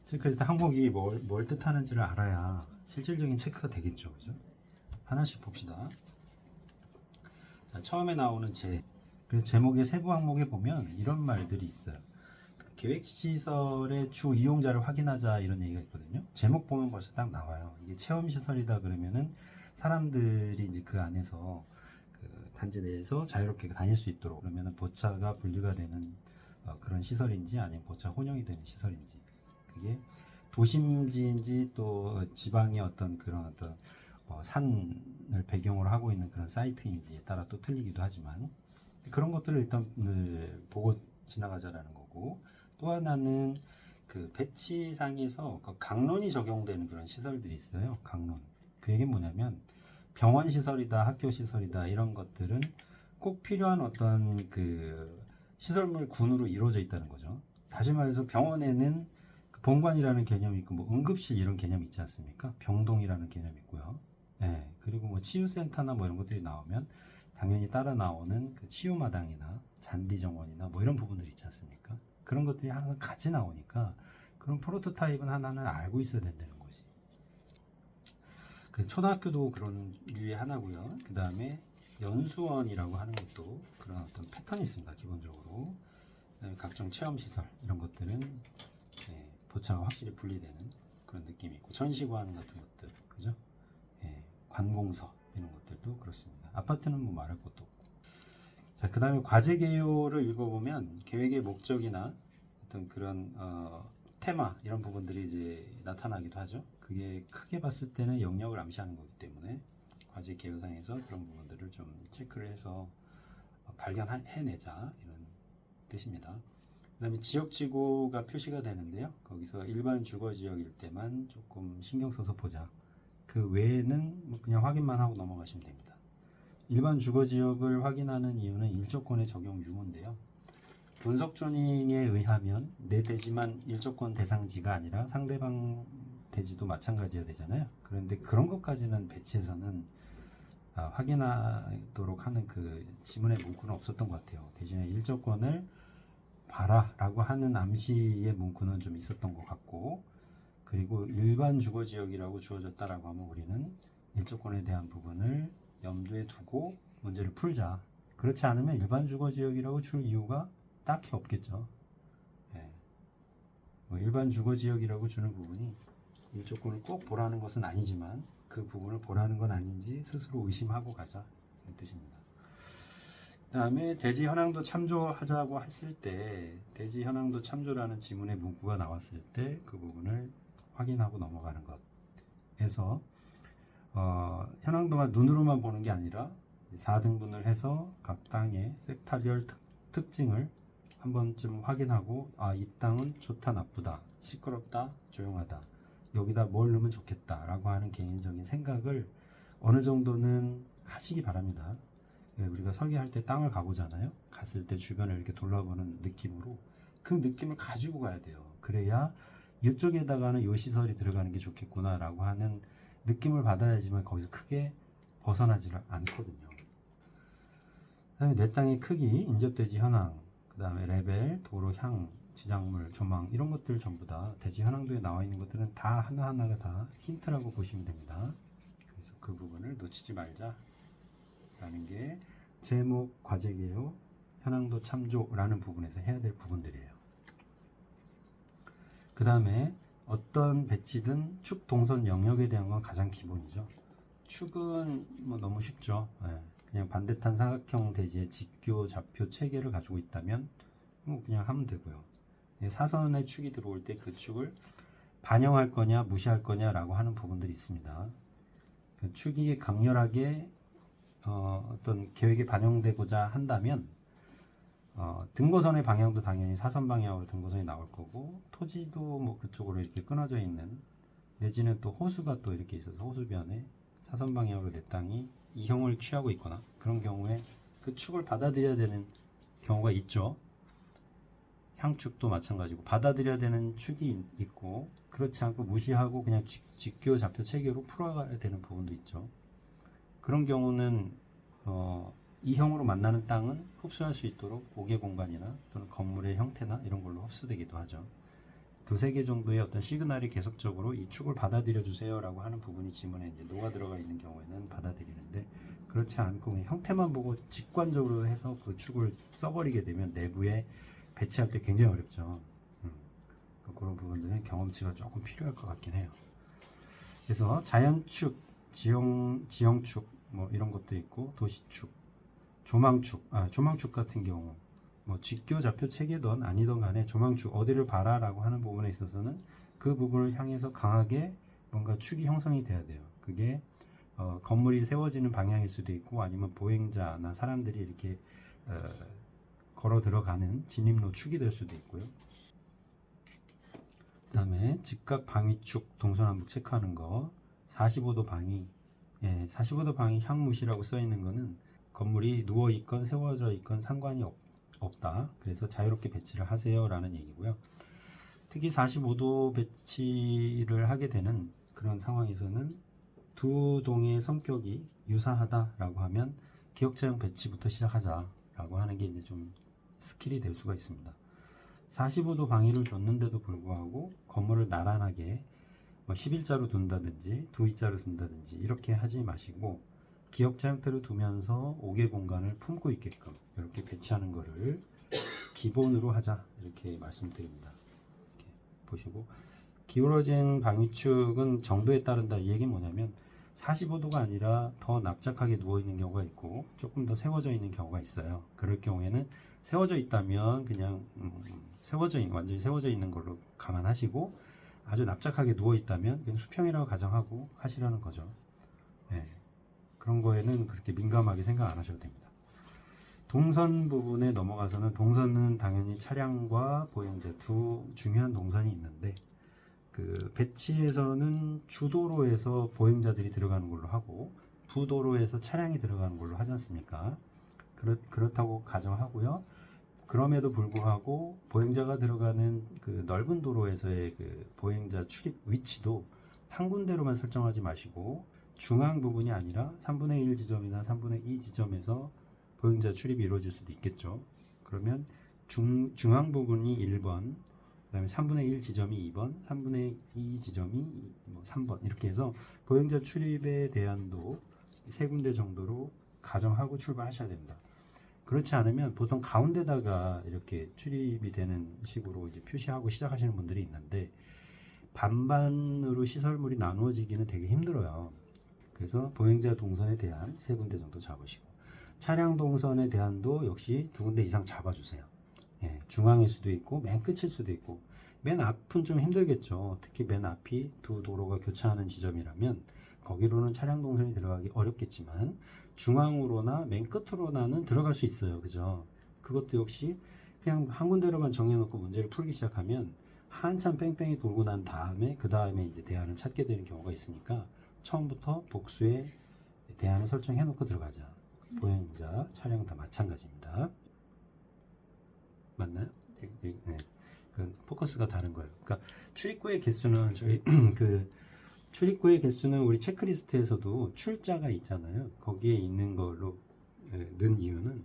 체크리스트 항목이 뭘 뜻하는지를 알아야 실질적인 체크가 되겠죠. 그죠? 하나씩 봅시다. 자, 처음에 나오는 그래서 제목의 세부 항목에 보면 이런 말들이 있어요. 그 계획시설의 주 이용자를 확인하자 이런 얘기가 있거든요. 제목 보면 벌써 딱 나와요. 이게 체험시설이다 그러면은 사람들이 이제 그 안에서 그 단지 내에서 자유롭게 다닐 수 있도록, 그러면은 보차가 분리가 되는 그런 시설인지 아니면 보차 혼용이 되는 시설인지, 그게 도심지인지 또 지방의 어떤 그런 어떤 산을 배경으로 하고 있는 그런 사이트인지에 따라 또 틀리기도 하지만, 그런 것들을 일단 보고 지나가자라는 거고, 또 하나는 그 배치상에서 그 강론이 적용되는 그런 시설들이 있어요. 강론. 그 얘기는 뭐냐면 병원 시설이다, 학교 시설이다 이런 것들은 꼭 필요한 어떤 그 시설물 군으로 이루어져 있다는 거죠. 다시 말해서 병원에는 그 본관이라는 개념이 있고, 뭐 응급실 이런 개념이 있지 않습니까? 병동이라는 개념이 있고요. 예, 그리고 뭐 치유센터나 뭐 이런 것들이 나오면 당연히 따라 나오는 그 치유마당이나 잔디정원이나 뭐 이런 부분들이 있지 않습니까? 그런 것들이 항상 같이 나오니까 그런 프로토타입은 하나는 알고 있어야 된다는 거지. 그래서 초등학교도 그런 류의 하나고요. 그 다음에 연수원이라고 하는 것도 그런 어떤 패턴이 있습니다. 기본적으로. 그다음에 각종 체험시설 이런 것들은 보차가 확실히 분리되는 그런 느낌이 있고, 전시관 같은 것들, 그죠? 관공서 이런 것들도 그렇습니다. 아파트는 뭐 말할 것도 없고. 자, 그 다음에 과제 개요를 읽어보면 계획의 목적이나 어떤 그런 테마 이런 부분들이 이제 나타나기도 하죠. 그게 크게 봤을 때는 영역을 암시하는 거기 때문에 과제 개요상에서 그런 부분들을 좀 체크를 해서 발견해내자 이런 뜻입니다. 그 다음에 지역지구가 표시가 되는데요. 거기서 일반 주거지역일 때만 조금 신경 써서 보자. 그 외에는 뭐 그냥 확인만 하고 넘어가시면 됩니다. 일반 주거지역을 확인하는 이유는 일조권의 적용 유무인데요. 분석 조닝에 의하면 내 대지만 일조권 대상지가 아니라 상대방 대지도 마찬가지여야 되잖아요. 그런데 그런 것까지는 배치에서는 확인하도록 하는 그 지문의 문구는 없었던 것 같아요. 대신에 일조권을 봐라 라고 하는 암시의 문구는 좀 있었던 것 같고, 그리고 일반 주거지역이라고 주어졌다라고 하면 우리는 일조권에 대한 부분을 염두에 두고 문제를 풀자. 그렇지 않으면 일반 주거지역이라고 줄 이유가 딱히 없겠죠. 뭐 일반 주거지역이라고 주는 부분이 일조권을 꼭 보라는 것은 아니지만 그 부분을 보라는 건 아닌지 스스로 의심하고 가자 이런 뜻입니다. 그 다음에 대지 현황도 참조하자고 했을 때, 대지 현황도 참조라는 지문의 문구가 나왔을 때 그 부분을 확인하고 넘어가는 것. 해서 현황도만 눈으로만 보는 게 아니라 4등분을 해서 각 땅의 섹타별 특징을 한 번쯤 확인하고, 이 땅은 좋다 나쁘다, 시끄럽다 조용하다, 여기다 뭘 넣으면 좋겠다 라고 하는 개인적인 생각을 어느 정도는 하시기 바랍니다. 우리가 설계할 때 땅을 가보잖아요. 갔을 때 주변을 이렇게 돌아보는 느낌으로 그 느낌을 가지고 가야 돼요. 그래야 이쪽에다가는 요 시설이 들어가는 게 좋겠구나 라고 하는 느낌을 받아야지만 거기서 크게 벗어나지 않거든요. 그 다음에 내 땅의 크기, 인접대지 현황, 그 다음에 레벨, 도로 향, 지작물, 조망 이런 것들 전부 다 대지 현황도에 나와 있는 것들은 다 하나하나가 다 힌트라고 보시면 됩니다. 그래서 그 부분을 놓치지 말자 라는 게 제목, 과제개요, 현황도 참조라는 부분에서 해야 될 부분들이에요. 그 다음에 어떤 배치든 축 동선 영역에 대한 건 가장 기본이죠. 축은 뭐 너무 쉽죠. 그냥 반대탄 사각형 대지의 직교, 좌표, 체계를 가지고 있다면 뭐 그냥 하면 되고요. 사선의 축이 들어올 때 그 축을 반영할 거냐 무시할 거냐라고 하는 부분들이 있습니다. 그 축이 강렬하게 어떤 계획에 반영되고자 한다면 등고선의 방향도 당연히 사선 방향으로 등고선이 나올 거고, 토지도 뭐 그쪽으로 이렇게 끊어져 있는, 내지는 또 호수가 또 이렇게 있어서 호수변에 사선 방향으로 내 땅이 이형을 취하고 있거나 그런 경우에 그 축을 받아들여야 되는 경우가 있죠. 향축도 마찬가지고 받아들여야 되는 축이 있고, 그렇지 않고 무시하고 그냥 직교, 좌표, 체계로 풀어가야 되는 부분도 있죠. 그런 경우는 이형으로 만나는 땅은 흡수할 수 있도록 5개 공간이나 또는 건물의 형태나 이런 걸로 흡수되기도 하죠. 두세 개 정도의 어떤 시그널이 계속적으로 이 축을 받아들여 주세요라고 하는 부분이 지문에 이제 녹아 들어가 있는 경우에는 받아들이는데, 그렇지 않고 그냥 형태만 보고 직관적으로 해서 그 축을 써버리게 되면 내부에 배치할 때 굉장히 어렵죠. 그런 부분들은 경험치가 조금 필요할 것 같긴 해요. 그래서 자연축, 지형축 뭐 이런 것도 있고, 도시축, 조망축 같은 경우 뭐 직교 좌표 체계든 아니든 간에 조망축 어디를 봐라라고 하는 부분에 있어서는 그 부분을 향해서 강하게 뭔가 축이 형성이 돼야 돼요. 그게 건물이 세워지는 방향일 수도 있고, 아니면 보행자나 사람들이 이렇게 걸어 들어가는 진입로 축이 될 수도 있고요. 그 다음에 직각 방위축 동서남북 체크하는 거, 45도 방위, 45도 방위 향무시라고 써 있는 거는 건물이 누워 있건 세워져 있건 상관이 없다. 그래서 자유롭게 배치를 하세요 라는 얘기고요. 특히 45도 배치를 하게 되는 그런 상황에서는 두 동의 성격이 유사하다라고 하면 기역자형 배치부터 시작하자라고 하는 게 이제 좀 스킬이 될 수가 있습니다. 45도 방위를 줬는데도 불구하고 건물을 나란하게 뭐 11자로 둔다든지 2위자로 둔다든지 이렇게 하지 마시고, 기역자 형태로 두면서 5개 공간을 품고 있게끔 이렇게 배치하는 거를 기본으로 하자, 이렇게 말씀드립니다. 이렇게 보시고, 기울어진 방위축은 정도에 따른다, 이 얘기는 뭐냐면 45도가 아니라 더 납작하게 누워 있는 경우가 있고 조금 더 세워져 있는 경우가 있어요. 그럴 경우에는 세워져 있다면 그냥 완전히 세워져 있는 걸로 감안하시고, 아주 납작하게 누워 있다면 그냥 수평이라고 가정하고 하시라는 거죠. 그런 거에는 그렇게 민감하게 생각 안 하셔도 됩니다. 동선 부분에 넘어가서는, 동선은 당연히 차량과 보행자 두 중요한 동선이 있는데, 그 배치에서는 주도로에서 보행자들이 들어가는 걸로 하고 부도로에서 차량이 들어가는 걸로 하지 않습니까? 그렇다고 가정하고요. 그럼에도 불구하고 보행자가 들어가는 그 넓은 도로에서의 그 보행자 출입 위치도 한 군데로만 설정하지 마시고, 중앙 부분이 아니라 3분의 1 지점이나 3분의 2 지점에서 보행자 출입이 이루어질 수도 있겠죠. 그러면 중앙 부분이 1번, 그 다음에 3분의 1 지점이 2번, 3분의 2 지점이 3번, 이렇게 해서 보행자 출입에 대한도 세 군데 정도로 가정하고 출발하셔야 됩니다. 그렇지 않으면 보통 가운데다가 이렇게 출입이 되는 식으로 이제 표시하고 시작하시는 분들이 있는데, 반반으로 시설물이 나누어지기는 되게 힘들어요. 그래서 보행자 동선에 대한 세 군데 정도 잡으시고, 차량 동선에 대한도 역시 두 군데 이상 잡아주세요. 중앙일 수도 있고 맨 끝일 수도 있고, 맨 앞은 좀 힘들겠죠. 특히 맨 앞이 두 도로가 교차하는 지점이라면 거기로는 차량 동선이 들어가기 어렵겠지만, 중앙으로나 맨 끝으로나는 들어갈 수 있어요. 그죠? 그것도 역시 그냥 한 군데로만 정해놓고 문제를 풀기 시작하면 한참 뺑뺑이 돌고 난 다음에 그 다음에 이제 대안을 찾게 되는 경우가 있으니까, 처음부터 복수에 대안을 설정해놓고 들어가자. 보행자, 차량 다 마찬가지입니다. 맞나요? 네. 그 포커스가 다른 거예요. 그러니까 출입구의 개수는 저희 출입구의 개수는 우리 체크리스트에서도 출자가 있잖아요. 거기에 있는 걸로 넣은 이유는,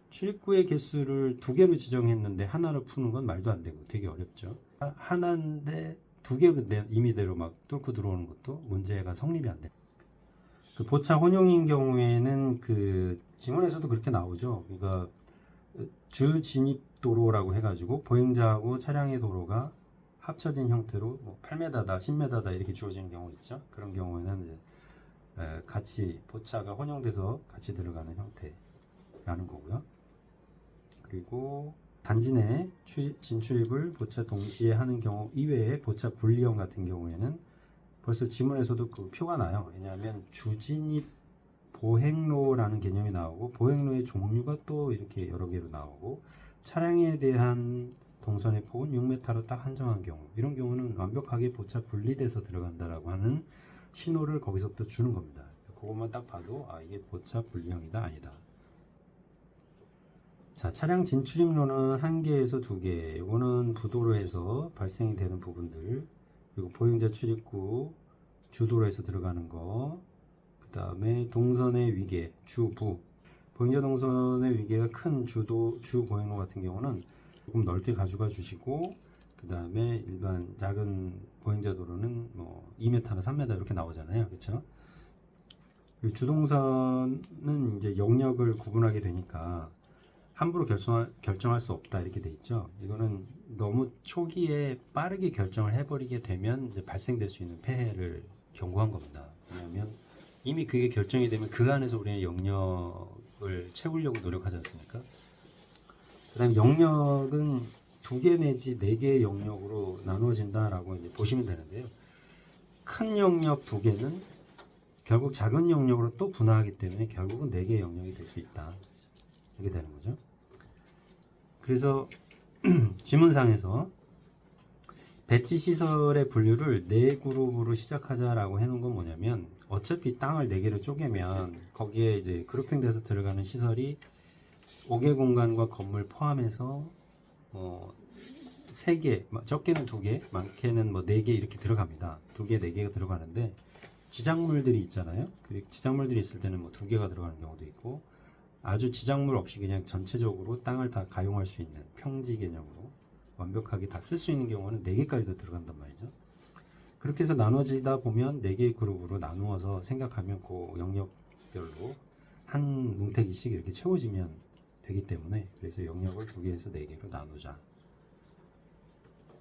출입구의 개수를 2개로 지정했는데 하나로 푸는 건 말도 안 되고 되게 어렵죠. 하나인데 2개로 임의대로 막 뚫고 들어오는 것도 문제가 성립이 안 돼요. 그 보차 혼용인 경우에는 그 지문에서도 그렇게 나오죠. 그러니까 주 진입 도로라고 해가지고 보행자하고 차량의 도로가 합쳐진 형태로 뭐 8m다, 10m다 이렇게 주어지는 경우 있죠. 그런 경우에는 이제 같이 보차가 혼용돼서 같이 들어가는 형태라는 거고요. 그리고 단지 내 진출입을 보차 동시에 하는 경우 이외에 보차 분리형 같은 경우에는 벌써 지문에서도 그 표가 나요. 왜냐하면 주진입 보행로라는 개념이 나오고, 보행로의 종류가 또 이렇게 여러 개로 나오고, 차량에 대한 동선의 폭은 6m로 딱 한정한 경우, 이런 경우는 완벽하게 보차 분리돼서 들어간다라고 하는 신호를 거기서부터 주는 겁니다. 그것만 딱 봐도 이게 보차 분리형이다 아니다. 자, 차량 진출입로는 1개에서 2개. 이거는 부도로에서 발생이 되는 부분들, 그리고 보행자 출입구 주도로에서 들어가는 거, 그 다음에 동선의 위계, 주부. 보행자 동선의 위계가 큰 주 보행로 같은 경우는 조금 넓게 가져가 주시고, 그 다음에 일반 작은 보행자 도로는 뭐 2m나 3m 이렇게 나오잖아요. 그렇죠? 주동선은 이제 영역을 구분하게 되니까 함부로 결정할 수 없다 이렇게 돼 있죠. 이거는 너무 초기에 빠르게 결정을 해버리게 되면 이제 발생될 수 있는 폐해를 경고한 겁니다. 왜냐하면 이미 그게 결정이 되면 그 안에서 우리는 영역을 채우려고 노력하지 않습니까? 그 다음에 영역은 2개 내지 4개의 영역으로 나누어진다라고 이제 보시면 되는데요. 큰 영역 2개는 결국 작은 영역으로 또 분화하기 때문에 결국은 4개의 영역이 될 수 있다. 이렇게 되는 거죠. 그래서 지문상에서 배치 시설의 분류를 4그룹으로 시작하자라고 해놓은 건 뭐냐면 어차피 땅을 4개로 쪼개면 거기에 이제 그룹핑돼서 들어가는 시설이 5개 공간과 건물 포함해서 3개, 적게는 2개, 많게는 뭐 4개 이렇게 들어갑니다. 2개, 4개가 들어가는데 지작물들이 있잖아요. 그 지작물들이 있을 때는 뭐 2개가 들어가는 경우도 있고 아주 지작물 없이 그냥 전체적으로 땅을 다 가용할 수 있는 평지 개념으로 완벽하게 다 쓸 수 있는 경우는 4개까지도 들어간단 말이죠. 그렇게 해서 나눠지다 보면 4개의 그룹으로 나누어서 생각하면 그 영역별로 한 뭉태기씩 이렇게 채워지면 되기 때문에 그래서 영역을 2개에서 4개로 나누자.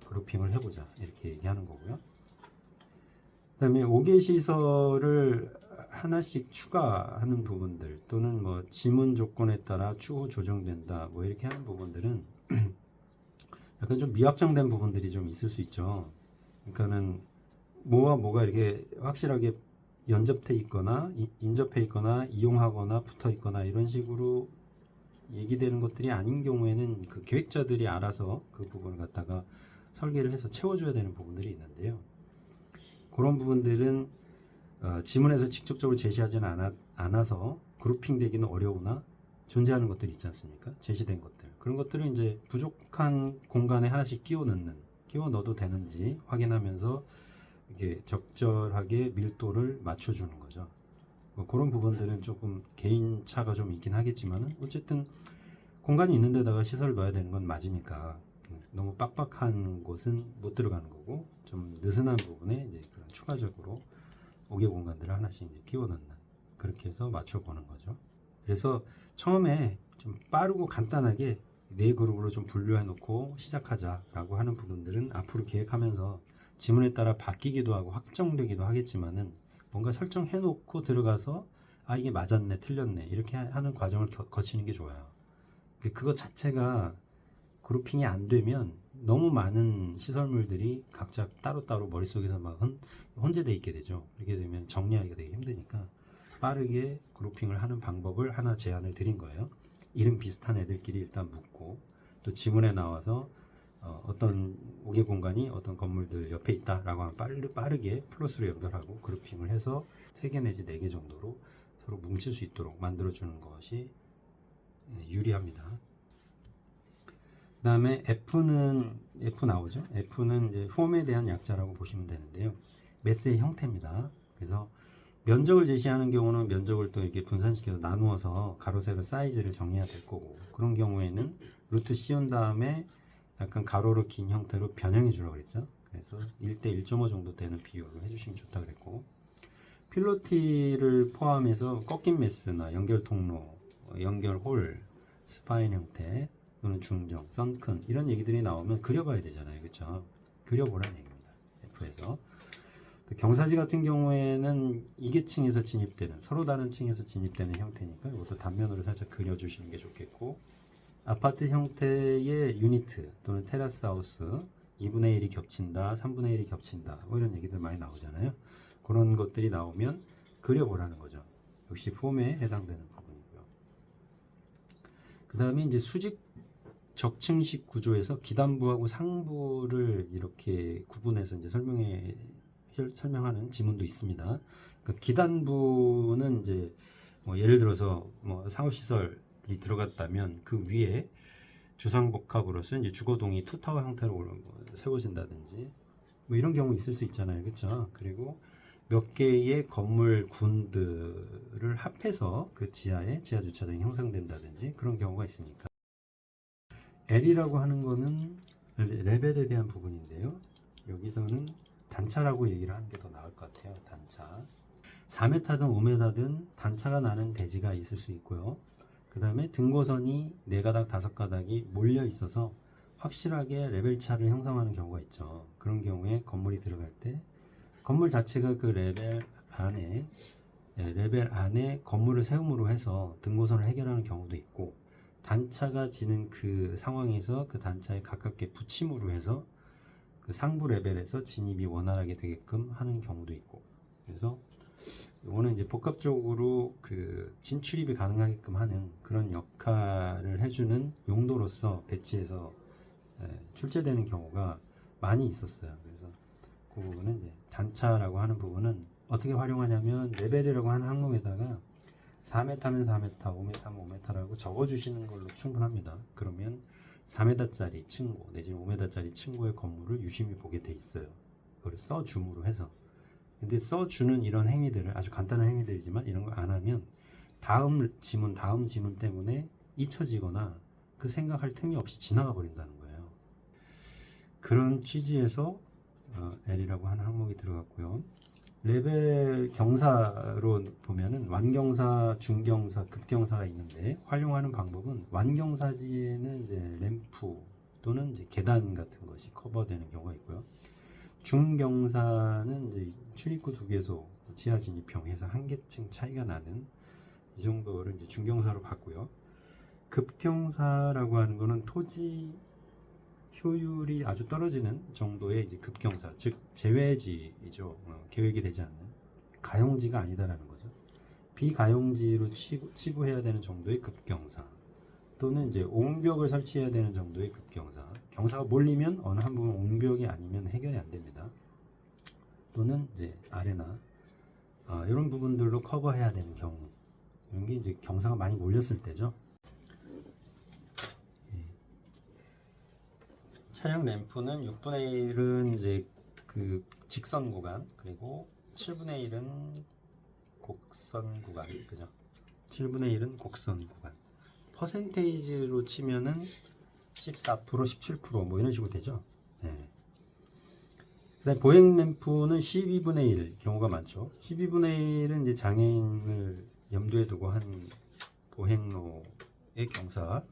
그룹핑을 해보자. 이렇게 얘기하는 거고요. 그 다음에 5개 시설을 하나씩 추가하는 부분들 또는 뭐 지문 조건에 따라 추후 조정된다 뭐 이렇게 하는 부분들은 약간 좀 미확정된 부분들이 좀 있을 수 있죠. 그러니까는 뭐와 뭐가 이렇게 확실하게 연접해 있거나 인접해 있거나 이용하거나 붙어 있거나 이런 식으로 얘기되는 것들이 아닌 경우에는 그 계획자들이 알아서 그 부분을 갖다가 설계를 해서 채워줘야 되는 부분들이 있는데요. 그런 부분들은 지문에서 직접적으로 제시하지는 않아서 그룹핑 되기는 어려우나 존재하는 것들이 있지 않습니까? 제시된 것들. 그런 것들을 이제 부족한 공간에 하나씩 끼워 넣어도 되는지 확인하면서 이게 적절하게 밀도를 맞춰주는 거죠. 뭐 그런 부분들은 조금 개인차가 좀 있긴 하겠지만은 어쨌든 공간이 있는 데다가 시설을 넣어야 되는 건 맞으니까 너무 빡빡한 곳은 못 들어가는 거고 좀 느슨한 부분에 이제 그런 추가적으로 5개 공간들을 하나씩 이제 끼워 넣는 그렇게 해서 맞춰보는 거죠. 그래서 처음에 좀 빠르고 간단하게 4그룹으로 좀 분류해 놓고 시작하자라고 하는 부분들은 앞으로 계획하면서 지문에 따라 바뀌기도 하고 확정되기도 하겠지만은 뭔가 설정해 놓고 들어가서 아 이게 맞았네 틀렸네 이렇게 하는 과정을 거치는 게 좋아요. 그거 자체가 그룹핑이 안 되면 너무 많은 시설물들이 각자 따로따로 머릿속에서 막 혼재되어 있게 되죠. 그렇게 되면 정리하기가 되게 힘드니까 빠르게 그룹핑을 하는 방법을 하나 제안을 드린 거예요. 이름 비슷한 애들끼리 일단 묶고 또 지문에 나와서 어떤 5개 공간이 어떤 건물들 옆에 있다라고 하면 빠르게 플러스로 연결하고 그룹핑을 해서 3개 내지 4개 정도로 서로 뭉칠 수 있도록 만들어주는 것이 유리합니다. 그 다음에 F 나오죠. F는 이제 폼에 대한 약자라고 보시면 되는데요. 매스의 형태입니다. 그래서 면적을 제시하는 경우는 면적을 또 이렇게 분산시켜서 나누어서 가로 세로 사이즈를 정해야 될 거고 그런 경우에는 루트 씌운 다음에 약간 가로로 긴 형태로 변형해 주라고 그랬죠. 그래서 1대 1.5 정도 되는 비율로 해주시면 좋다 그랬고 필로티를 포함해서 꺾인 메스나 연결 통로, 연결 홀, 스파인 형태 또는 중정, 썬큰 이런 얘기들이 나오면 그려봐야 되잖아요. 그렇죠? 그려보라는 얘기입니다. F에서 경사지 같은 경우에는 이계 층에서 진입되는 서로 다른 층에서 진입되는 형태니까 이것도 단면으로 살짝 그려주시는 게 좋겠고 아파트 형태의 유니트 또는 테라스 하우스 2분의 1이 겹친다, 3분의 1이 겹친다 뭐 이런 얘기들 많이 나오잖아요. 그런 것들이 나오면 그려보라는 거죠. 역시 폼에 해당되는 부분이고요. 그 다음에 이제 수직 적층식 구조에서 기단부하고 상부를 이렇게 구분해서 이제 설명하는 지문도 있습니다. 그 기단부는 이제 뭐 예를 들어서 뭐 상업시설이 들어갔다면 그 위에 주상복합으로서 이제 주거동이 투타워 형태로 세워진다든지 뭐 이런 경우 있을 수 있잖아요. 그렇죠? 그리고 몇 개의 건물 군들을 합해서 그 지하에 지하 주차장이 형성된다든지 그런 경우가 있으니까 L이라고 하는 거는 레벨에 대한 부분인데요. 여기서는 단차라고 얘기를 하는 게 더 나을 것 같아요. 단차. 4m든 5m든 단차가 나는 대지가 있을 수 있고요. 그 다음에 등고선이 4가닥 5가닥이 몰려 있어서 확실하게 레벨 차를 형성하는 경우가 있죠. 그런 경우에 건물이 들어갈 때 건물 자체가 그 레벨 안에 건물을 세움으로 해서 등고선을 해결하는 경우도 있고, 단차가 지는 그 상황에서 그 단차에 가깝게 붙임으로 해서 그 상부 레벨에서 진입이 원활하게 되게끔 하는 경우도 있고, 그래서 이거는 이제 복합적으로 그 진출입이 가능하게끔 하는 그런 역할을 해주는 용도로서 배치해서 출제되는 경우가 많이 있었어요. 그래서 그 부분은 이제 단차라고 하는 부분은 어떻게 활용하냐면, 레벨이라고 하는 항목에다가 4m면 4m, 5m면 5m라고 적어주시는 걸로 충분합니다. 그러면 4m짜리 층고 내지는 5m짜리 층고의 건물을 유심히 보게 돼 있어요. 그걸 써줌으로 해서. 근데 써주는 이런 행위들을, 아주 간단한 행위들이지만 이런 걸 안 하면 다음 지문 때문에 잊혀지거나 그 생각할 틈이 없이 지나가 버린다는 거예요. 그런 취지에서 L이라고 하는 항목이 들어갔고요. 레벨 경사로 보면은 완경사, 중경사, 급경사가 있는데, 활용하는 방법은 완경사지에는 이제 램프 또는 이제 계단 같은 것이 커버되는 경우가 있고요. 중경사는 이제 출입구 2개소, 지하 진입형 해서 한 개층 차이가 나는 이 정도를 이제 중경사로 봤고요. 급경사라고 하는 거는 토지 효율이 아주 떨어지는 정도의 이제 급경사, 즉 제외지이죠. 계획이 되지 않는 가용지가 아니다라는 거죠. 비가용지로 치부해야 되는 정도의 급경사, 또는 이제 옹벽을 설치해야 되는 정도의 급경사. 경사가 몰리면 어느 한 부분 옹벽이 아니면 해결이 안 됩니다. 또는 이제 아래나 이런 부분들로 커버해야 되는 경우, 이런 게 이제 경사가 많이 몰렸을 때죠. 차량 램프는 6분의 1은 이제 그 직선 구간, 그리고 7분의 1은 곡선 구간, 그죠? 7분의 1은 곡선 구간. 퍼센테이지로 치면은 14%, 17% 이런 식으로 되죠. 네. 그다음 보행 램프는 12분의 1 경우가 많죠. 12분의 1은 이제 장애인을 염두에 두고 한 보행로의 경사.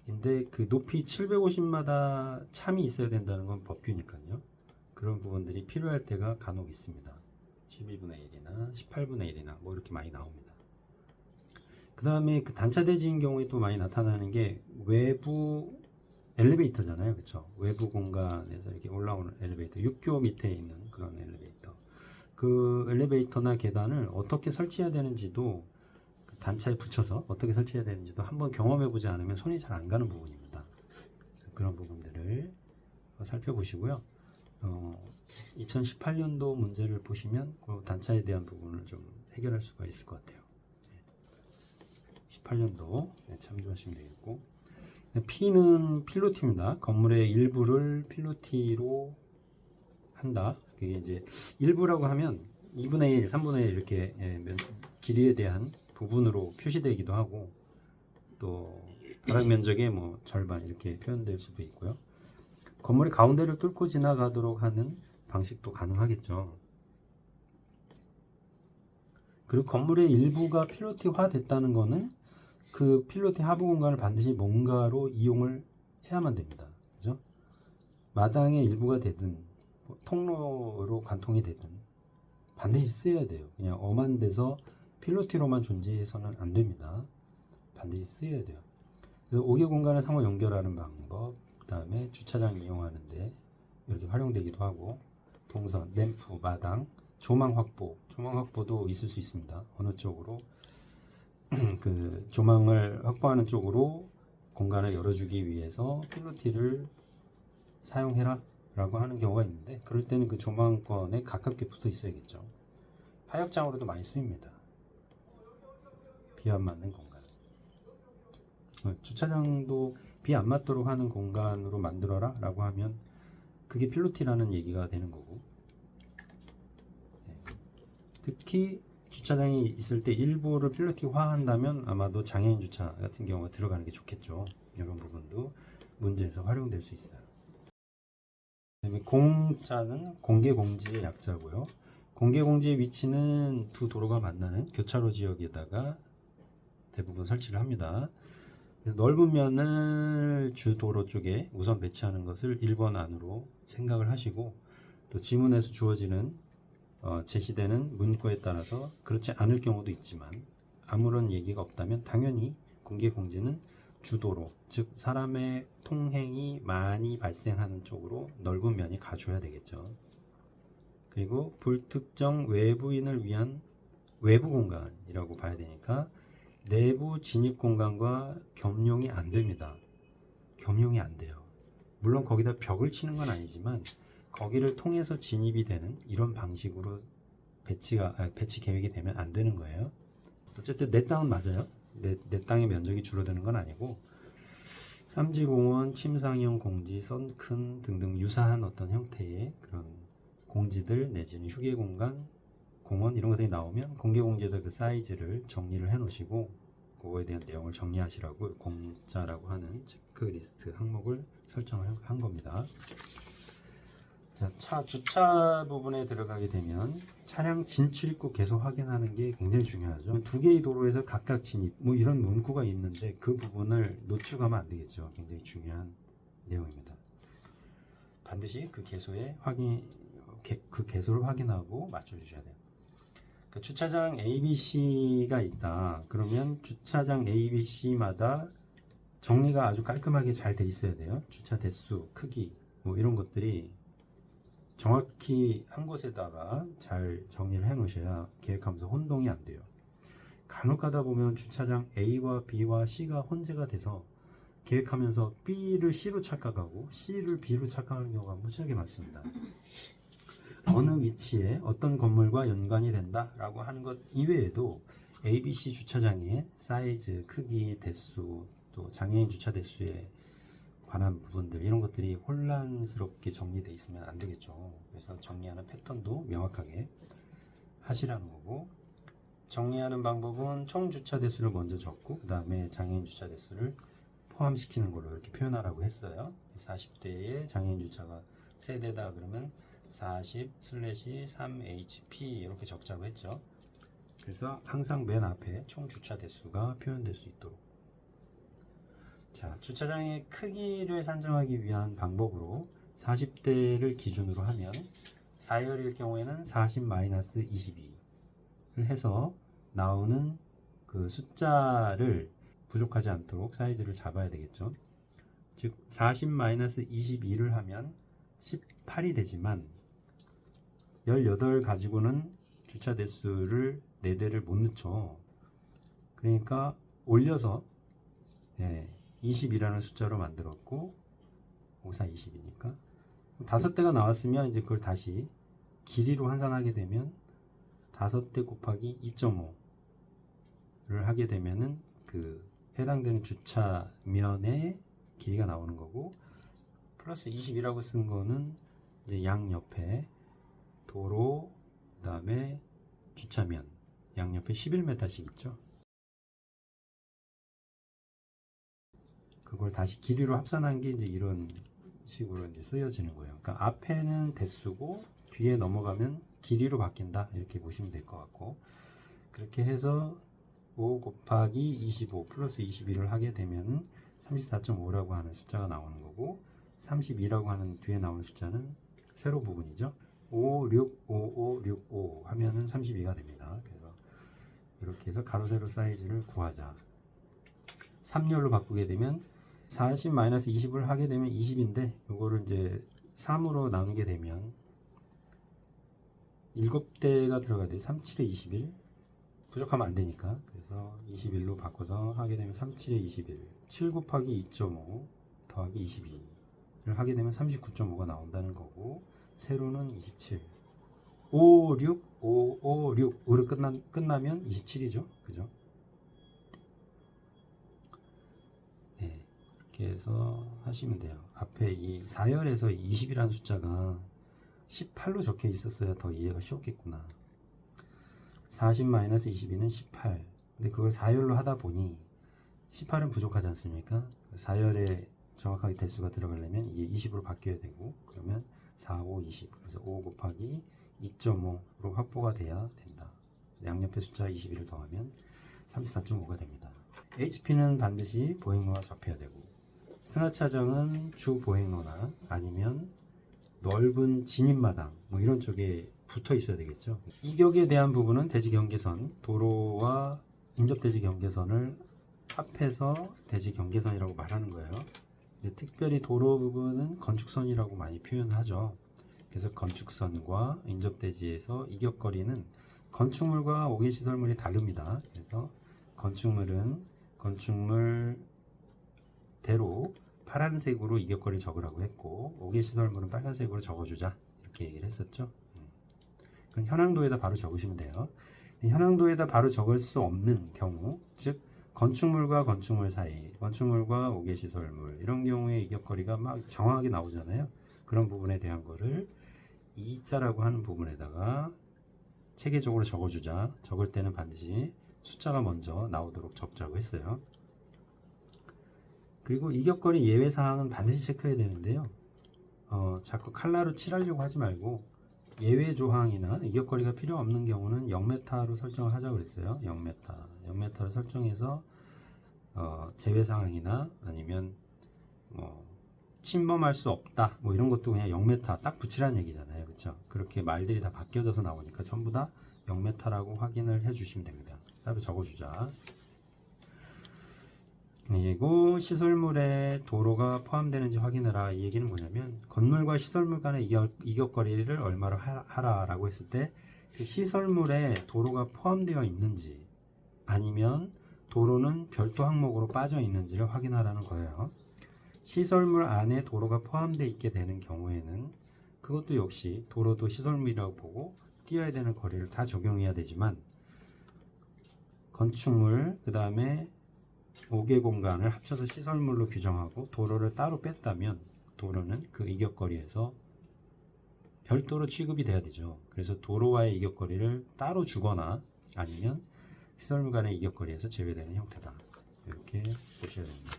인데 그 높이 750마다 참이 있어야 된다는 건 법규니까요. 그런 부분들이 필요할 때가 간혹 있습니다. 12분의 1이나 18분의 1이나 이렇게 많이 나옵니다. 그 다음에 그 단차 대지인 경우에 또 많이 나타나는 게 외부 엘리베이터잖아요. 그쵸? 외부 공간에서 이렇게 올라오는 엘리베이터, 육교 밑에 있는 그런 엘리베이터. 그 엘리베이터나 계단을 어떻게 설치해야 되는지도, 단차에 붙여서 어떻게 설치해야 되는지도 한번 경험해보지 않으면 손이 잘 안 가는 부분입니다. 그런 부분들을 살펴보시고요. 2018년도 문제를 보시면 그 단차에 대한 부분을 좀 해결할 수가 있을 것 같아요. 18년도 참조하시면 되겠고, P는 필로티입니다. 건물의 일부를 필로티로 한다. 그게 이제 일부라고 하면 2분의 1, 3분의 1 이렇게 길이에 대한 부분으로 표시되기도 하고, 또 바닥 면적의 절반 이렇게 표현될 수도 있고요. 건물의 가운데를 뚫고 지나가도록 하는 방식도 가능하겠죠. 그리고 건물의 일부가 필로티화 됐다는 거는 그 필로티 하부 공간을 반드시 뭔가로 이용을 해야만 됩니다. 그죠? 마당의 일부가 되든 통로로 관통이 되든 반드시 쓰여야 돼요. 그냥 엄한 데서 필로티로만 존재해서는 안 됩니다. 반드시 쓰여야 돼요. 그래서 5개 공간을 상호 연결하는 방법, 그 다음에 주차장 이용하는데 이렇게 활용되기도 하고, 동선, 램프, 마당, 조망 확보도 있을 수 있습니다. 어느 쪽으로 그 조망을 확보하는 쪽으로 공간을 열어주기 위해서 필로티를 사용해라 라고 하는 경우가 있는데, 그럴 때는 그 조망권에 가깝게 붙어 있어야겠죠. 하역장으로도 많이 쓰입니다. 비 안 맞는 공간. 주차장도 비 안 맞도록 하는 공간으로 만들어라 라고 하면 그게 필로티라는 얘기가 되는 거고, 특히 주차장이 있을 때 일부를 필로티화 한다면 아마도 장애인 주차 같은 경우가 들어가는 게 좋겠죠. 이런 부분도 문제에서 활용될 수 있어요. 그다음에 공자는 공개공지의 약자고요. 공개공지의 위치는 두 도로가 만나는 교차로 지역에다가 대부분 설치를 합니다. 그래서 넓은 면을 주도로 쪽에 우선 배치하는 것을 1번 안으로 생각을 하시고, 또 지문에서 주어지는 제시되는 문구에 따라서 그렇지 않을 경우도 있지만, 아무런 얘기가 없다면 당연히 공개공지는 주도로, 즉 사람의 통행이 많이 발생하는 쪽으로 넓은 면이 가줘야 되겠죠. 그리고 불특정 외부인을 위한 외부 공간이라고 봐야 되니까 내부 진입 공간과 겸용이 안 됩니다. 겸용이 안 돼요. 물론 거기다 벽을 치는 건 아니지만 거기를 통해서 진입이 되는 이런 방식으로 배치 계획이 되면 안 되는 거예요. 어쨌든 내 땅은 맞아요. 내 땅의 면적이 줄어드는 건 아니고, 쌈지공원, 침상형 공지, 썬큰 등등 유사한 어떤 형태의 그런 공지들 내지는 휴게공간, 공원 이런 것들이 나오면 공개공지에다 그 사이즈를 정리를 해 놓으시고, 그거에 대한 내용을 정리하시라고 공짜라고 하는 체크리스트 항목을 설정을 한 겁니다. 자, 차 주차 부분에 들어가게 되면 차량 진출입구 계속 확인하는 게 굉장히 중요하죠. 두 개의 도로에서 각각 진입, 뭐 이런 문구가 있는데 그 부분을 놓치고 하면 안 되겠죠. 굉장히 중요한 내용입니다. 반드시 그 개소의 그 개소를 확인하고 맞춰주셔야 돼요. 그러니까 주차장 ABC가 있다. 그러면 주차장 ABC마다 정리가 아주 깔끔하게 잘 돼 있어야 돼요. 주차 대수, 크기, 뭐 이런 것들이 정확히 한 곳에다가 잘 정리를 해 놓으셔야 계획하면서 혼동이 안 돼요. 간혹 가다 보면 주차장 A와 B와 C가 혼재가 돼서 계획하면서 B를 C로 착각하고 C를 B로 착각하는 경우가 무지하게 많습니다. 어느 위치에 어떤 건물과 연관이 된다라고 하는 것 이외에도 ABC 주차장의 사이즈, 크기, 대수, 또 장애인 주차 대수에 관한 부분들, 이런 것들이 혼란스럽게 정리되어 있으면 안 되겠죠. 그래서 정리하는 패턴도 명확하게 하시라는 거고, 정리하는 방법은 총 주차 대수를 먼저 적고 그 다음에 장애인 주차 대수를 포함시키는 걸로 이렇게 표현하라고 했어요. 40대의 장애인 주차가 3대다 그러면 40/3HP 이렇게 적자고 했죠. 그래서 항상 맨 앞에 총 주차 대수가 표현될 수 있도록. 자, 주차장의 크기를 산정하기 위한 방법으로 40대를 기준으로 하면 4열일 경우에는 40-22를 해서 나오는 그 숫자를 부족하지 않도록 사이즈를 잡아야 되겠죠. 즉 40-22를 하면 18이 되지만 18 가지고는 주차 대수를 4대를 못 넣죠. 그러니까 올려서 20이라는 숫자로 만들었고 54, 20이니까 5대가 나왔으면 이제 그걸 다시 길이로 환산하게 되면 5대 곱하기 2.5를 하게 되면은 그 해당되는 주차면의 길이가 나오는 거고, 플러스 20이라고 쓴 거는 이제 양옆에 도로, 그 다음에 주차면 양옆에 11m씩 있죠. 그걸 다시 길이로 합산한 게 이제 이런 식으로 이제 쓰여지는 거예요. 그러니까 앞에는 대수고 뒤에 넘어가면 길이로 바뀐다, 이렇게 보시면 될 것 같고, 그렇게 해서 5 곱하기 25 플러스 21을 하게 되면은 34.5라고 하는 숫자가 나오는 거고, 32라고 하는 뒤에 나오는 숫자는 세로 부분이죠. 5, 6, 5, 5, 6, 5 하면은 32가 됩니다. 그래서 이렇게 해서 가로 세로 사이즈를 구하자. 3열로 바꾸게 되면 40-20을 하게 되면 20인데, 이거를 이제 3으로 나누게 되면 7대가 들어가야 돼요. 37에 21 부족하면 안 되니까. 그래서 21로 바꿔서 하게 되면 37에 21 7 곱하기 2.5 더하기 22를 하게 되면 39.5가 나온다는 거고, 세로는 27 5, 6, 5, 5, 6으로 끝나면 27이죠. 그죠? 네, 이렇게 해서 하시면 돼요. 앞에 이 4열에서 20이라는 숫자가 18로 적혀 있었어야 더 이해가 쉬웠겠구나. 40-22는 18. 근데 그걸 4열로 하다 보니 18은 부족하지 않습니까? 4열에 정확하게 대수가 들어가려면 이게 20으로 바뀌어야 되고, 그러면 4, 5, 20. 그래서 5 곱하기 2.5로 확보가 돼야 된다. 양옆에 숫자 21을 더하면 34.5가 됩니다. HP는 반드시 보행로와 접해야 되고, 승하차장은 주 보행로나 아니면 넓은 진입마당 뭐 이런 쪽에 붙어 있어야 되겠죠. 이격에 대한 부분은 대지 경계선, 도로와 인접 대지 경계선을 합해서 대지 경계선이라고 말하는 거예요. 특별히 도로 부분은 건축선이라고 많이 표현하죠. 그래서 건축선과 인접 대지에서 이격거리는 건축물과 5개 시설물이 다릅니다. 그래서 건축물은 건축물대로 파란색으로 이격거리를 적으라고 했고, 5개 시설물은 빨간색으로 적어주자 이렇게 얘기를 했었죠. 그럼 현황도에다 바로 적으시면 돼요. 현황도에다 바로 적을 수 없는 경우, 즉 건축물과 건축물 사이, 건축물과 5개 시설물 이런 경우에 이격거리가 막 정확하게 나오잖아요. 그런 부분에 대한 거를 이자라고 하는 부분에다가 체계적으로 적어주자. 적을 때는 반드시 숫자가 먼저 나오도록 적자고 했어요. 그리고 이격거리 예외사항은 반드시 체크해야 되는데요. 자꾸 칼라로 칠하려고 하지 말고 예외 조항이나 이격거리가 필요 없는 경우는 0m로 설정을 하자고 그랬어요. 0m로 설정해서 제외 상황이나 아니면 침범할 수 없다 뭐 이런 것도 그냥 0m 딱 붙이라는 얘기잖아요. 그렇죠? 그렇게 말들이 다 바뀌어져서 나오니까 전부 다 0m라고 확인을 해 주시면 됩니다. 따로 적어주자. 그리고 시설물에 도로가 포함되는지 확인해라. 이 얘기는 뭐냐면 건물과 시설물 간의 이격거리를 얼마로 하라라고 했을 때 그 시설물에 도로가 포함되어 있는지 아니면 도로는 별도 항목으로 빠져 있는지를 확인하라는 거예요. 시설물 안에 도로가 포함되어 있게 되는 경우에는 그것도 역시 도로도 시설물이라고 보고 뛰어야 되는 거리를 다 적용해야 되지만, 건축물 그 다음에 5개 공간을 합쳐서 시설물로 규정하고 도로를 따로 뺐다면 도로는 그 이격거리에서 별도로 취급이 돼야 되죠. 그래서 도로와의 이격거리를 따로 주거나 아니면 시설물 간의 이격거리에서 제외되는 형태다. 이렇게 보셔야 됩니다.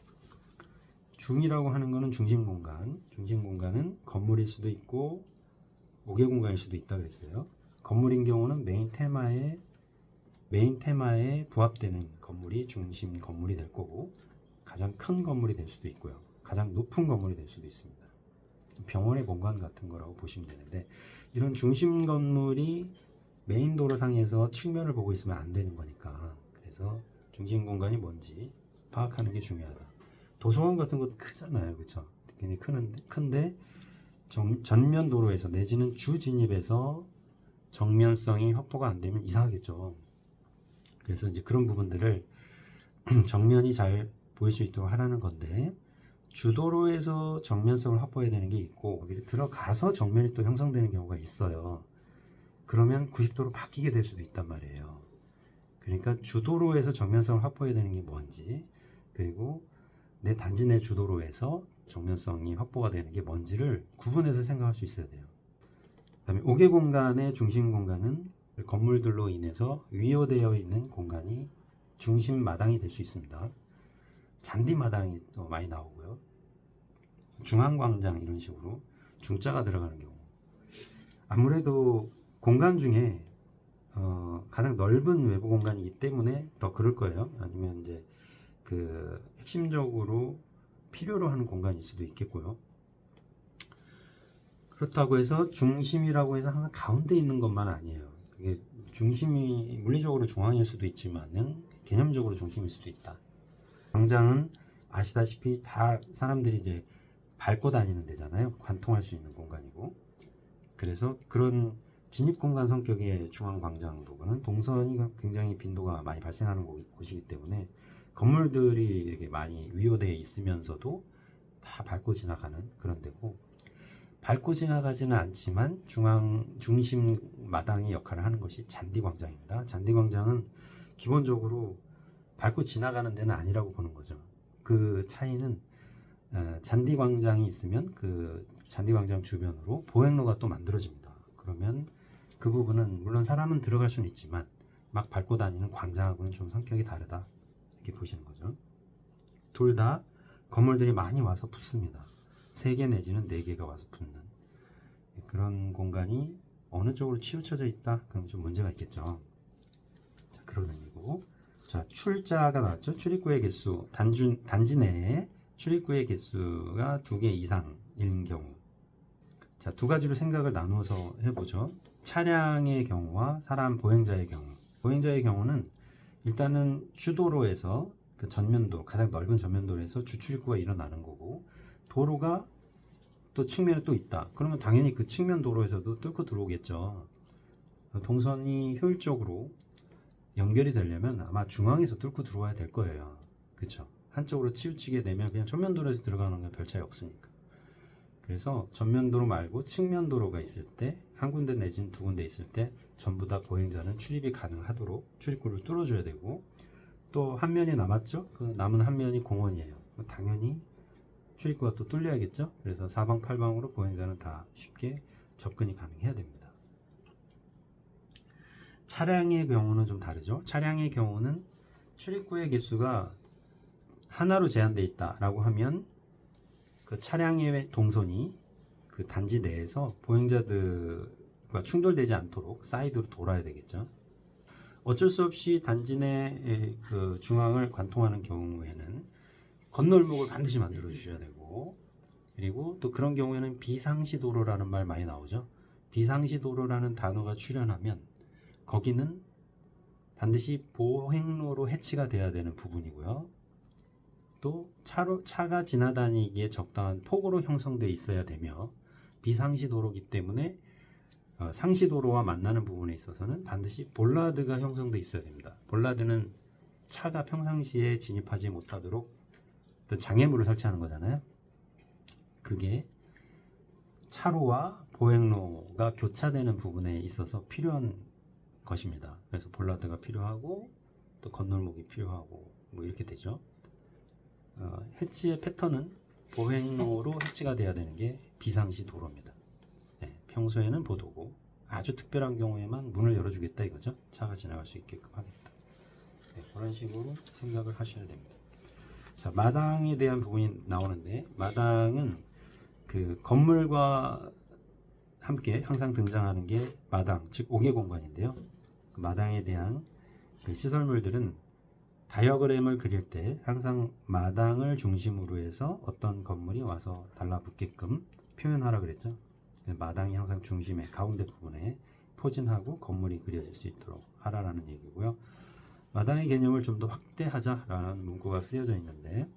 중이라고 하는 것은 중심공간. 중심공간은 건물일 수도 있고 5개 공간일 수도 있다 그랬어요. 건물인 경우는 메인 테마에 부합되는 건물이 중심 건물이 될 거고, 가장 큰 건물이 될 수도 있고요. 가장 높은 건물이 될 수도 있습니다. 병원의 본관 같은 거라고 보시면 되는데, 이런 중심 건물이 메인 도로상에서 측면을 보고 있으면 안 되는 거니까, 그래서 중심 공간이 뭔지 파악하는 게 중요하다. 도서관 같은 것도 크잖아요. 그렇죠? 굉장히 큰데 전면 도로에서 내지는 주 진입에서 정면성이 확보가 안 되면 이상하겠죠. 그래서 이제 그런 부분들을 정면이 잘 보일 수 있도록 하라는 건데, 주도로에서 정면성을 확보해야 되는 게 있고 들어가서 정면이 또 형성되는 경우가 있어요. 그러면 90도로 바뀌게 될 수도 있단 말이에요. 그러니까 주도로에서 정면성을 확보해야 되는 게 뭔지, 그리고 내 단지 내 주도로에서 정면성이 확보가 되는 게 뭔지를 구분해서 생각할 수 있어야 돼요. 그 다음에 5개 공간의 중심 공간은 건물들로 인해서 위호되어 있는 공간이 중심 마당이 될 수 있습니다. 잔디 마당이 또 많이 나오고요. 중앙광장 이런 식으로 중자가 들어가는 경우. 아무래도 공간 중에 가장 넓은 외부 공간이기 때문에 더 그럴 거예요. 아니면 이제 그 핵심적으로 필요로 하는 공간일 수도 있겠고요. 그렇다고 해서 중심이라고 해서 항상 가운데 있는 것만 아니에요. 그게 중심이 물리적으로 중앙일 수도 있지만은 개념적으로 중심일 수도 있다. 광장은 아시다시피 다 사람들이 이제 밟고 다니는 데잖아요. 관통할 수 있는 공간이고. 그래서 그런 진입 공간 성격의 중앙 광장 부분은 동선이 굉장히 빈도가 많이 발생하는 곳이기 때문에 건물들이 이렇게 많이 위호되어 있으면서도 다 밟고 지나가는 그런 데고, 밟고 지나가지는 않지만 중심 마당의 역할을 하는 것이 잔디광장입니다. 잔디광장은 기본적으로 밟고 지나가는 데는 아니라고 보는 거죠. 그 차이는 잔디광장이 있으면 그 잔디광장 주변으로 보행로가 또 만들어집니다. 그러면 그 부분은 물론 사람은 들어갈 수는 있지만 막 밟고 다니는 광장하고는 좀 성격이 다르다, 이렇게 보시는 거죠. 둘 다 건물들이 많이 와서 붙습니다. 3개 내지는 4개가 와서 붙는. 그런 공간이 어느 쪽으로 치우쳐져 있다? 그럼 좀 문제가 있겠죠. 자, 그런 의미고. 자, 출자가 나왔죠. 출입구의 개수, 단지 내에 출입구의 개수가 2개 이상인 경우. 자, 두 가지로 생각을 나누어서 해보죠. 차량의 경우와 사람 보행자의 경우. 보행자의 경우는 일단은 주도로에서 그 전면도, 가장 넓은 전면도로에서 주출입구가 일어나는 거고, 도로가 또 측면에 또 있다. 그러면 당연히 그 측면 도로에서도 뚫고 들어오겠죠. 동선이 효율적으로 연결이 되려면 아마 중앙에서 뚫고 들어와야 될 거예요. 그쵸? 한쪽으로 치우치게 되면 그냥 전면도로에서 들어가는 건 별 차이 없으니까. 그래서 전면도로 말고 측면도로가 있을 때, 한 군데 내진 두 군데 있을 때 전부 다 보행자는 출입이 가능하도록 출입구를 뚫어줘야 되고, 또 한 면이 남았죠? 그 남은 한 면이 공원이에요. 당연히 출입구가 또 뚫려야겠죠? 그래서 사방팔방으로 보행자는 다 쉽게 접근이 가능해야 됩니다. 차량의 경우는 좀 다르죠. 차량의 경우는 출입구의 개수가 하나로 제한되어 있다라고 하면 그 차량의 동선이 그 단지 내에서 보행자들과 충돌되지 않도록 사이드로 돌아야 되겠죠. 어쩔 수 없이 단지 내 그 중앙을 관통하는 경우에는 건널목을 반드시 만들어 주셔야 되고, 그리고 또 그런 경우에는 비상시 도로라는 말 많이 나오죠. 비상시 도로라는 단어가 출현하면 거기는 반드시 보행로로 해치가 돼야 되는 부분이고요. 또 차가 지나다니기에 적당한 폭으로 형성되어 있어야 되며, 비상시 도로이기 때문에 상시 도로와 만나는 부분에 있어서는 반드시 볼라드가 형성되어 있어야 됩니다. 볼라드는 차가 평상시에 진입하지 못하도록 장애물을 설치하는 거잖아요. 그게 차로와 보행로가 교차되는 부분에 있어서 필요한 것입니다. 그래서 볼라드가 필요하고 또 건널목이 필요하고 뭐 이렇게 되죠. 해치의 패턴은 보행로로 해치가 돼야 되는 게 비상시 도로입니다. 네, 평소에는 보도고 아주 특별한 경우에만 문을 열어주겠다 이거죠. 차가 지나갈 수 있게끔 하겠다. 네, 그런 식으로 생각을 하셔야 됩니다. 자, 마당에 대한 부분이 나오는데, 마당은 그 건물과 함께 항상 등장하는 게 마당, 즉 5개 공간인데요. 그 마당에 대한 그 시설물들은 다이어그램을 그릴 때 항상 마당을 중심으로 해서 어떤 건물이 와서 달라붙게끔 표현하라 그랬죠. 마당이 항상 중심에 가운데 부분에 포진하고 건물이 그려질 수 있도록 하라라는 얘기고요. 마당의 개념을 좀 더 확대하자라는 문구가 쓰여져 있는데,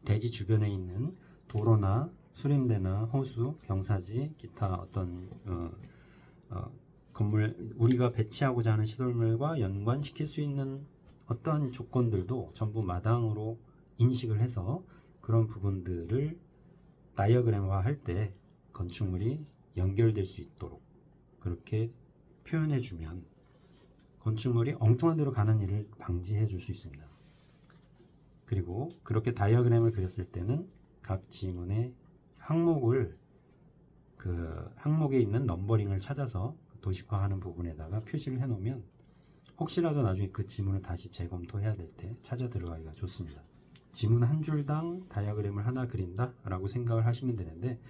대지 주변에 있는 도로나 수림대나 호수, 경사지, 기타 어떤 건물, 우리가 배치하고자 하는 시설물과 연관시킬 수 있는 어떤 조건들도 전부 마당으로 인식을 해서 그런 부분들을 다이어그램화 할 때 건축물이 연결될 수 있도록 그렇게 표현해 주면 건축물이 엉뚱한 데로 가는 일을 방지해 줄 수 있습니다. 그리고 그렇게 다이어그램을 그렸을 때는 각 지문의 항목을 그 항목에 있는 넘버링을 찾아서 도식화하는 부분에다가 표시를 해 놓으면 혹시라도 나중에 그 지문을 다시 재검토해야 될 때 찾아 들어가기가 좋습니다. 지문 한 줄당 다이어그램을 하나 그린다 라고 생각을 하시면 되는데,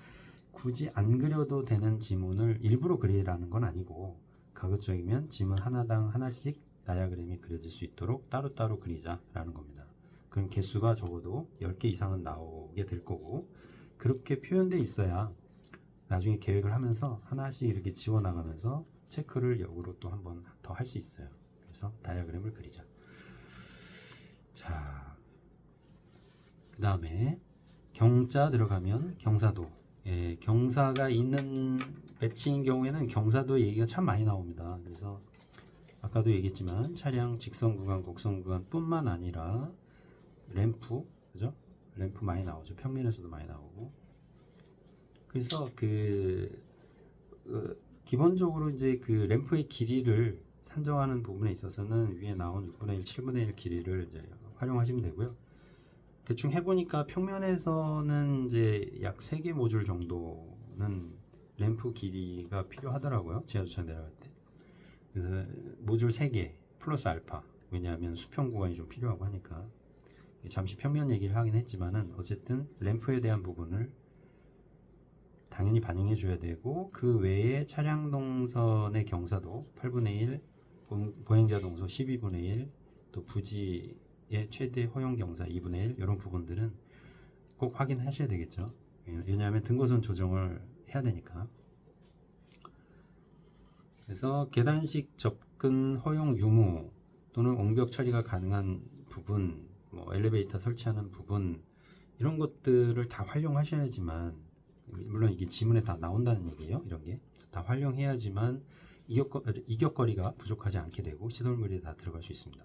굳이 안 그려도 되는 지문을 일부러 그리라는 건 아니고, 가급적이면 지문 하나당 하나씩 다이어그램이 그려질 수 있도록 따로따로 그리자라는 겁니다. 그럼 개수가 적어도 10개 이상은 나오게 될 거고, 그렇게 표현되어 있어야 나중에 계획을 하면서 하나씩 이렇게 지워나가면서 체크를 역으로 또 한 번 더 할 수 있어요. 그래서 다이어그램을 그리자. 자, 그 다음에 경자 들어가면 경사도. 예, 경사가 있는 배치인 경우에는 경사도 얘기가 참 많이 나옵니다. 그래서 아까도 얘기했지만 차량 직선 구간, 곡선 구간 뿐만 아니라 램프, 그죠? 램프 많이 나오죠. 평면에서도 많이 나오고. 그래서 기본적으로 이제 그 램프의 길이를 산정하는 부분에 있어서는 위에 나온 6분의 1, 7분의 1 길이를 이제 활용하시면 되고요. 대충 해보니까 평면에서는 이제 약 3개 모듈 정도는 램프 길이가 필요하더라고요. 지하주차 내려갈 때. 그래서 모듈 3개 플러스 알파. 왜냐하면 수평 구간이 좀 필요하고 하니까. 잠시 평면 얘기를 하긴 했지만은 어쨌든 램프에 대한 부분을 당연히 반영해 줘야 되고, 그 외에 차량 동선의 경사도 8분의 1, 보행자 동소 12분의 1, 또 부지의 최대 허용 경사 2분의 1, 이런 부분들은 꼭 확인하셔야 되겠죠. 왜냐하면 등고선 조정을 해야 되니까. 그래서 계단식 접근 허용 유무 또는 옹벽 처리가 가능한 부분, 뭐 엘리베이터 설치하는 부분, 이런 것들을 다 활용하셔야지만, 물론 이게 지문에 다 나온다는 얘기예요. 이런 게 다 활용해야지만 이격거리가 부족하지 않게 되고 시설물이 다 들어갈 수 있습니다.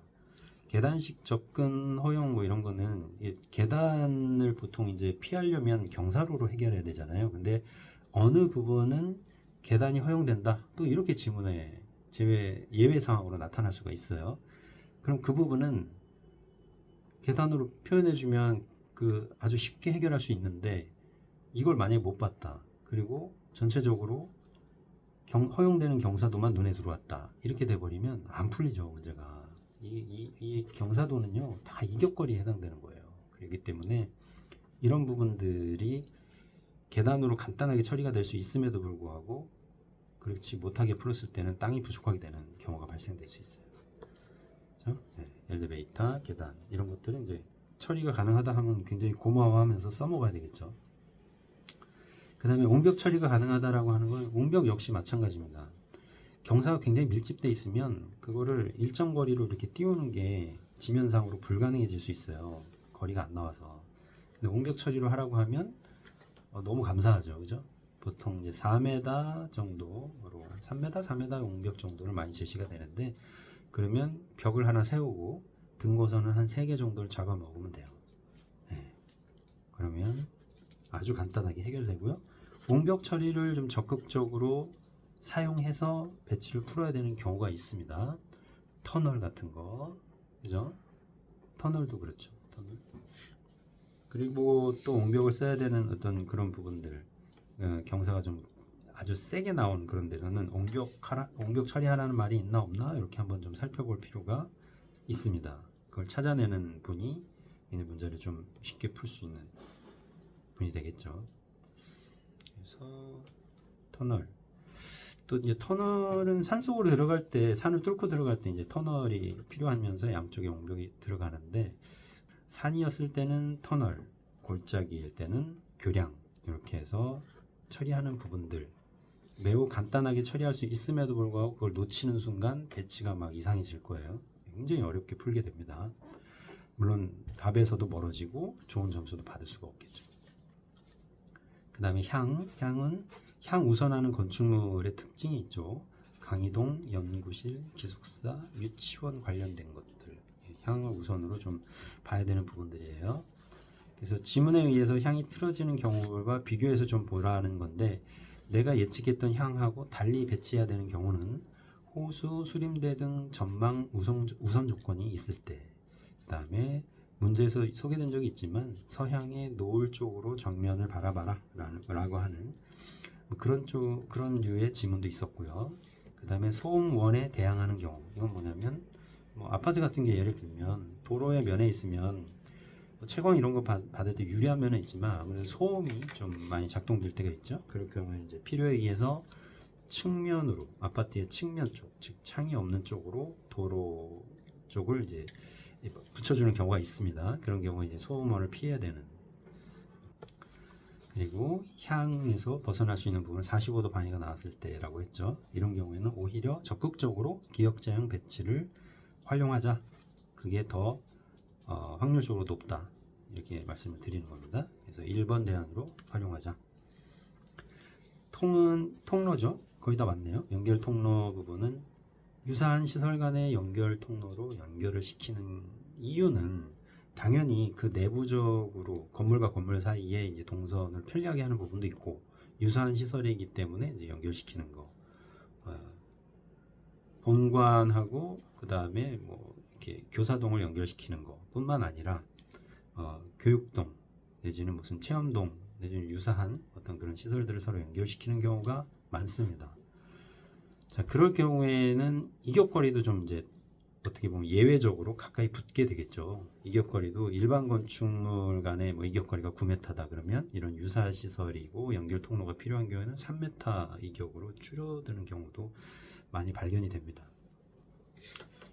계단식 접근 허용 뭐 이런 거는, 계단을 보통 이제 피하려면 경사로로 해결해야 되잖아요. 근데 어느 부분은 계단이 허용된다, 또 이렇게 지문에 예외 상황으로 나타날 수가 있어요. 그럼 그 부분은 계단으로 표현해주면 아주 쉽게 해결할 수 있는데, 이걸 만약에 못 봤다, 그리고 전체적으로 허용되는 경사도만 눈에 들어왔다, 이렇게 돼버리면 안 풀리죠, 문제가. 이 경사도는요 다 이격거리에 해당되는 거예요. 그렇기 때문에 이런 부분들이 계단으로 간단하게 처리가 될 수 있음에도 불구하고 그렇지 못하게 풀었을 때는 땅이 부족하게 되는 경우가 발생될 수 있어요. 그렇죠? 네, 엘리베이터, 계단 이런 것들은 이제 처리가 가능하다 하면 굉장히 고마워하면서 써먹어야 되겠죠. 그 다음에 옹벽 처리가 가능하다라고 하는 건, 옹벽 역시 마찬가지입니다. 경사가 굉장히 밀집되어 있으면 그거를 일정 거리로 이렇게 띄우는 게 지면상으로 불가능해질 수 있어요. 거리가 안 나와서. 근데 옹벽 처리로 하라고 하면 너무 감사하죠, 그죠? 보통 이제 4m 정도로, 3m, 4m 옹벽 정도를 많이 제시가 되는데, 그러면 벽을 하나 세우고 등고선을 한 3개 정도를 잡아 먹으면 돼요. 네. 그러면 아주 간단하게 해결되고요. 옹벽 처리를 좀 적극적으로 사용해서 배치를 풀어야 되는 경우가 있습니다. 터널 같은 거, 그죠? 터널도 그렇죠. 터널. 그리고 또 옹벽을 써야 되는 어떤 그런 부분들, 경사가 좀 아주 세게 나온 그런 데서는 옹벽 처리하라는 말이 있나 없나, 이렇게 한번 좀 살펴볼 필요가 있습니다. 그걸 찾아내는 분이 이 문제를 좀 쉽게 풀 수 있는 분이 되겠죠. 그래서 터널, 또 이제 터널은 산속으로 들어갈 때, 산을 뚫고 들어갈 때 이제 터널이 필요하면서 양쪽에 옹벽이 들어가는데, 산이었을 때는 터널, 골짜기일 때는 교량, 이렇게 해서 처리하는 부분들, 매우 간단하게 처리할 수 있음에도 불구하고 그걸 놓치는 순간 배치가 막 이상해질 거예요. 굉장히 어렵게 풀게 됩니다. 물론 답에서도 멀어지고 좋은 점수도 받을 수가 없겠죠. 그 다음에 향은 향 우선하는 건축물의 특징이 있죠. 강의동, 연구실, 기숙사, 유치원 관련된 것들, 향을 우선으로 좀 봐야 되는 부분들이에요. 그래서 지문에 의해서 향이 틀어지는 경우와 비교해서 좀 보라는 건데, 내가 예측했던 향하고 달리 배치해야 되는 경우는 호수, 수림대 등 전망 우선 조건이 있을 때, 그 다음에 문제에서 소개된 적이 있지만 서향의 노을 쪽으로 정면을 바라봐라 라고 하는 그런 류의 지문도 있었고요. 그 다음에 소음원에 대항하는 경우, 이건 뭐냐면, 아파트 같은 게 예를 들면 도로의 면에 있으면 채광 이런 거 받을 때 유리한 면은 있지만 아무래도 소음이 좀 많이 작동될 때가 있죠. 그럴 경우에 이제 필요에 의해서 측면으로, 아파트의 측면 쪽, 즉 창이 없는 쪽으로 도로 쪽을 이제 붙여주는 경우가 있습니다. 그런 경우에 이제 소음원을 피해야 되는. 그리고 향에서 벗어날 수 있는 부분은 45도 방해가 나왔을 때라고 했죠. 이런 경우에는 오히려 적극적으로 기역자형 배치를 활용하자. 그게 더 확률적으로 높다, 이렇게 말씀을 드리는 겁니다. 그래서 1번 대안으로 활용하자. 통로죠. 거의 다 맞네요. 연결 통로 부분은 유사한 시설 간의 연결 통로로 연결을 시키는 이유는 당연히 그 내부적으로 건물과 건물 사이에 이제 동선을 편리하게 하는 부분도 있고, 유사한 시설이기 때문에 이제 연결시키는 거. 본관하고 그 다음에 뭐 이렇게 교사동을 연결시키는 것뿐만 아니라 교육동 내지는 무슨 체험동 내지는 유사한 어떤 그런 시설들을 서로 연결시키는 경우가 많습니다. 자, 그럴 경우에는 이격거리도 좀 이제 어떻게 보면 예외적으로 가까이 붙게 되겠죠. 이격거리도 일반 건축물 간의 뭐 이격거리가 9m다 그러면 이런 유사 시설이고 연결 통로가 필요한 경우에는 3m 이격으로 줄어드는 경우도 많이 발견이 됩니다.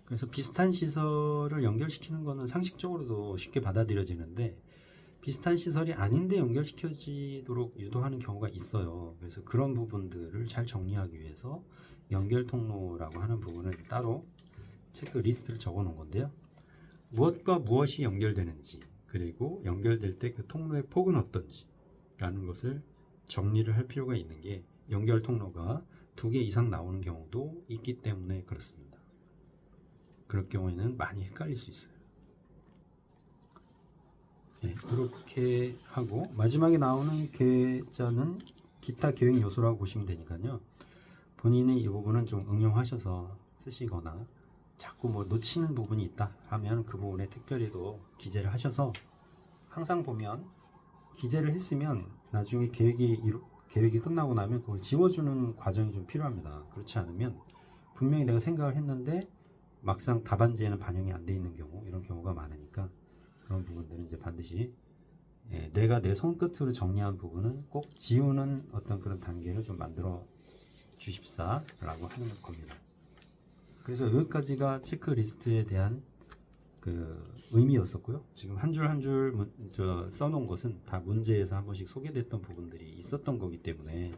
그래서 비슷한 시설을 연결시키는 것은 상식적으로도 쉽게 받아들여지는데 비슷한 시설이 아닌데 연결시켜지도록 유도하는 경우가 있어요. 그래서 그런 부분들을 잘 정리하기 위해서 연결 통로라고 하는 부분을 따로 체크리스트를 적어 놓은 건데요. 무엇과 무엇이 연결되는지 그리고 연결될 때 그 통로의 폭은 어떤지 라는 것을 정리를 할 필요가 있는 게 연결 통로가 2개 이상 나오는 경우도 있기 때문에 그렇습니다. 그럴 경우에는 많이 헷갈릴 수 있어요. 네, 그렇게 하고 마지막에 나오는 계좌는 기타 계획 요소라고 보시면 되니까요. 본인이 이 부분은 좀 응용하셔서 쓰시거나 자꾸 뭐 놓치는 부분이 있다 하면 그 부분에 특별히 또 기재를 하셔서 항상 보면 기재를 했으면 나중에 계획이 끝나고 나면 그걸 지워주는 과정이 좀 필요합니다. 그렇지 않으면 분명히 내가 생각을 했는데 막상 답안지에는 반영이 안 돼 있는 경우 이런 경우가 많으니까 그런 부분들은 이제 반드시 내가 내 손끝으로 정리한 부분은 꼭 지우는 어떤 그런 단계를 좀 만들어 주십사라고 하는 겁니다. 그래서 여기까지가 체크리스트에 대한 그 의미였었고요. 지금 한 줄 한 줄 써놓은 것은 다 문제에서 한 번씩 소개됐던 부분들이 있었던 거기 때문에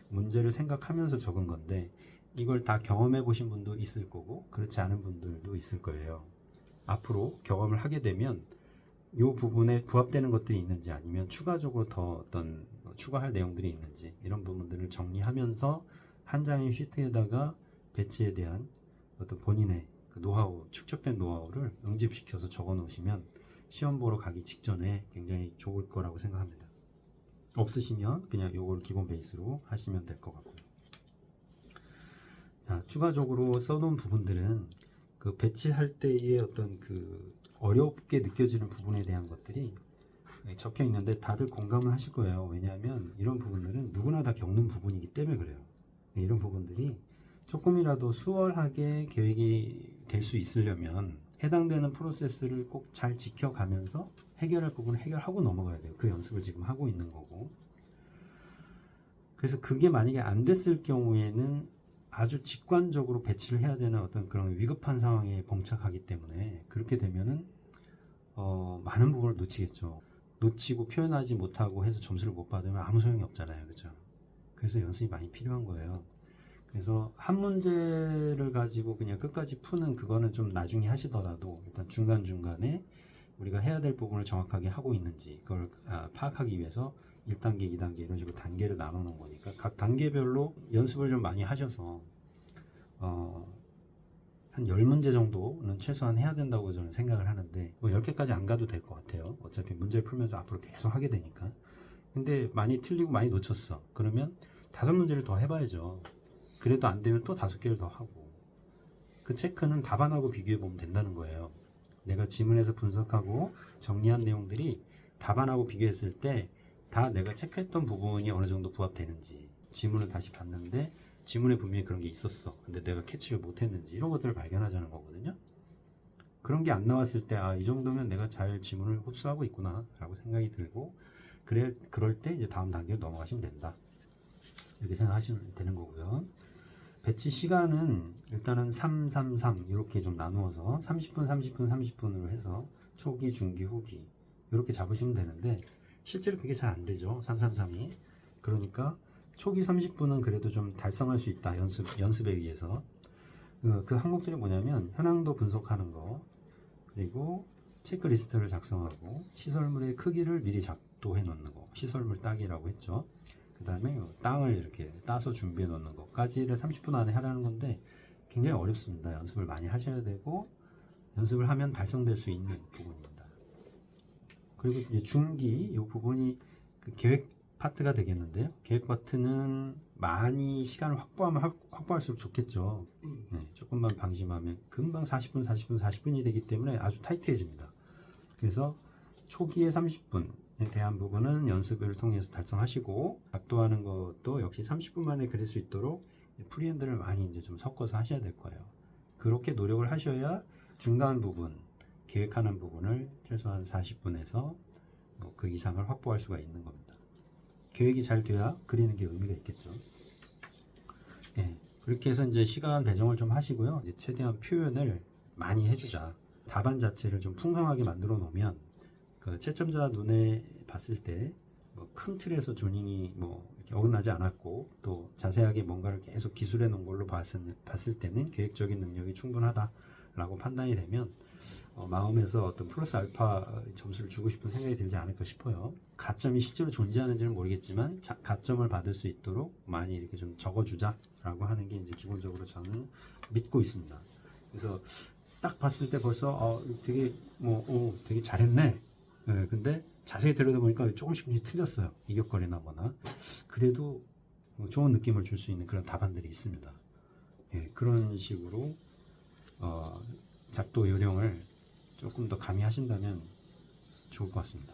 문제를 생각하면서 적은 건데 이걸 다 경험해 보신 분도 있을 거고 그렇지 않은 분들도 있을 거예요. 앞으로 경험을 하게 되면 이 부분에 부합되는 것들이 있는지 아니면 추가적으로 더 어떤 추가할 내용들이 있는지 이런 부분들을 정리하면서 한 장의 시트에다가 배치에 대한 어떤 본인의 그 노하우, 축적된 노하우를 응집시켜서 적어 놓으시면 시험 보러 가기 직전에 굉장히 좋을 거라고 생각합니다. 없으시면 그냥 요걸 기본 베이스로 하시면 될 것 같고요. 자, 추가적으로 써놓은 부분들은 그 배치할 때의 어떤 그 어렵게 느껴지는 부분에 대한 것들이 적혀 있는데 다들 공감을 하실 거예요. 왜냐하면 이런 부분들은 누구나 다 겪는 부분이기 때문에 그래요. 이런 부분들이 조금이라도 수월하게 계획이 될 수 있으려면 해당되는 프로세스를 꼭 잘 지켜가면서 해결할 부분을 해결하고 넘어가야 돼요. 그 연습을 지금 하고 있는 거고. 그래서 그게 만약에 안 됐을 경우에는 아주 직관적으로 배치를 해야 되는 어떤 그런 위급한 상황에 봉착하기 때문에 그렇게 되면은 많은 부분을 놓치겠죠. 놓치고 표현하지 못하고 해서 점수를 못 받으면 아무 소용이 없잖아요. 그렇죠? 그래서 연습이 많이 필요한 거예요. 그래서 한 문제를 가지고 그냥 끝까지 푸는 그거는 좀 나중에 하시더라도 일단 중간중간에 우리가 해야 될 부분을 정확하게 하고 있는지 그걸 파악하기 위해서 1단계, 2단계 이런 식으로 단계를 나눠 놓은 거니까 각 단계별로 연습을 좀 많이 하셔서 한 10문제 정도는 최소한 해야 된다고 저는 생각을 하는데 뭐 10개까지 안 가도 될 것 같아요. 어차피 문제를 풀면서 앞으로 계속 하게 되니까. 근데 많이 틀리고 많이 놓쳤어. 그러면 5문제를 더 해봐야죠. 그래도 안 되면 또 5개를 더 하고 그 체크는 답안하고 비교해 보면 된다는 거예요. 내가 지문에서 분석하고 정리한 내용들이 답안하고 비교했을 때 다 내가 체크했던 부분이 어느 정도 부합되는지 지문을 다시 봤는데 지문에 분명히 그런 게 있었어. 근데 내가 캐치를 못했는지 이런 것들을 발견하자는 거거든요. 그런 게 안 나왔을 때 이 정도면 내가 잘 지문을 흡수하고 있구나 라고 생각이 들고 그럴 때 이제 다음 단계로 넘어가시면 된다. 이렇게 생각하시면 되는 거고요. 배치 시간은 일단은 3, 3, 3 이렇게 좀 나누어서 30분, 30분, 30분으로 해서 초기, 중기, 후기 이렇게 잡으시면 되는데 실제로 그게 잘 안 되죠. 3, 3, 3이. 그러니까 초기 30분은 그래도 좀 달성할 수 있다. 연습에 의해서. 그 항목들이 뭐냐면 현황도 분석하는 거 그리고 체크리스트를 작성하고 시설물의 크기를 미리 작도해 놓는 거. 시설물 따기라고 했죠. 그 다음에 땅을 이렇게 따서 준비해 놓는 것까지를 30분 안에 하라는 건데 굉장히 어렵습니다. 연습을 많이 하셔야 되고 연습을 하면 달성될 수 있는 부분입니다. 그리고 이제 중기 이 부분이 그 계획 파트가 되겠는데요. 계획 파트는 많이 시간을 확보할수록 좋겠죠. 네, 조금만 방심하면 금방 40분이 되기 때문에 아주 타이트해집니다. 그래서 초기에 30분에 대한 부분은 연습을 통해서 달성하시고 각도하는 것도 역시 30분 만에 그릴 수 있도록 프리핸드를 많이 이제 좀 섞어서 하셔야 될 거예요. 그렇게 노력을 하셔야 중간 부분, 계획하는 부분을 최소한 40분에서 그 이상을 확보할 수가 있는 겁니다. 계획이 잘 돼야 그리는 게 의미가 있겠죠. 예, 그렇게 해서 이제 시간 배정을 좀 하시고요. 이제 최대한 표현을 많이 해주자. 답안 자체를 좀 풍성하게 만들어 놓으면 그 채점자 눈에 봤을 때 큰 틀에서 조닝이 이렇게 어긋나지 않았고 또 자세하게 뭔가를 계속 기술해 놓은 걸로 봤을 때는 계획적인 능력이 충분하다라고 판단이 되면 마음에서 어떤 플러스 알파 점수를 주고 싶은 생각이 들지 않을까 싶어요. 가점이 실제로 존재하는지는 모르겠지만 가점을 받을 수 있도록 많이 이렇게 좀 적어주자라고 하는 게 이제 기본적으로 저는 믿고 있습니다. 그래서 딱 봤을 때 벌써 되게 되게 잘했네. 네, 근데 자세히 들여다보니까 조금씩 틀렸어요. 이격거리나 뭐나. 그래도 좋은 느낌을 줄 수 있는 그런 답안들이 있습니다. 예, 그런 식으로 작도 요령을 조금 더 가미하신다면 좋을 것 같습니다.